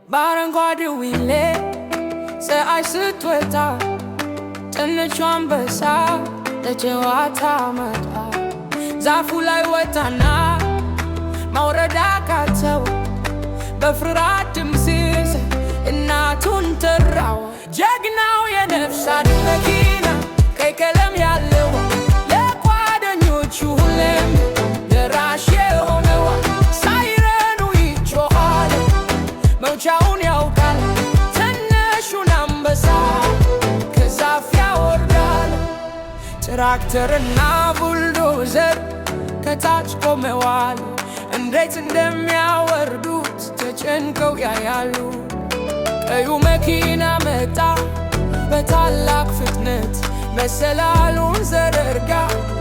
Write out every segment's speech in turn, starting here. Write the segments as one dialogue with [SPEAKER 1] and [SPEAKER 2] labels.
[SPEAKER 1] በአረንጓዴው ዊሌ ፀሐይ ስትወጣ ትንሿ አንበሳ ለጨዋታ መጣ። ዛፉ ላይ ወጣና መውረድ አቃተው። በፍርሃት ድምፅ እናቱን ጠራው። ጀግናው የነፍስ አድን መኪና ቀይ ቀለም ያለው ለጓደኞቹ ሁሌም ደራሽ የሆነው ሳይረኑ ይጮኻል መውጫውን ያውቃል። ትንሹን አንበሳ ከዛፍ ያወርዳል። ትራክተርና ቡልዶዘር ከታች ቆመዋል። እንዴት እንደሚያወርዱት ተጨንቀው ያያሉ። ቀዩ መኪና መጣ በታላቅ ፍጥነት። መሰላሉን ዘረጋ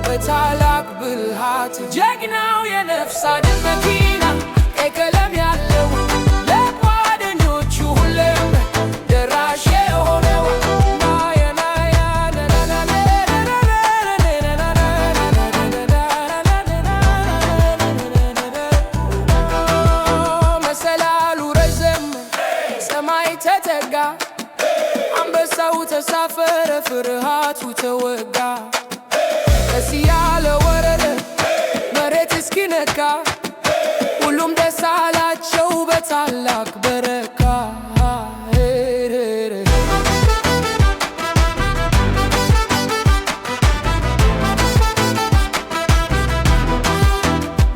[SPEAKER 1] በታላቅ ብልሃት። ጀግናው የነፍስ አድን መኪና ቀይ ቀለም ያለው ለጓደኞቹ ሁሌም ደራሽ የሆነው መሰላሉ ረዘም ሰማይ ተተጋ። አንበሳው ተሳፈረ ፍርሃቱ ተወጋ። ቀስ እያለ ወረደ መሬት እስኪነካ። ሁሉም ደስ አላቸው በታላቅ በረካ።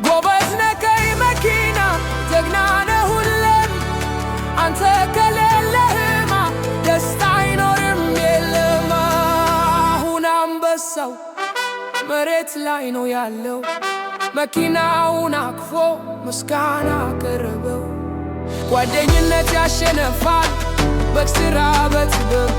[SPEAKER 1] ጎበዝ ነህ ቀይ መኪና ጀግና ነህ ሁሌም። አንተ ከሌለህማ ደስታ አይኖርም የለም። አሁን አንበሳው መሬት ላይ ነው ያለው። መኪናውን አቅፎ ምስጋና ቀረበው። ጓደኝነት ያሸነፋል በስራ በጥበብ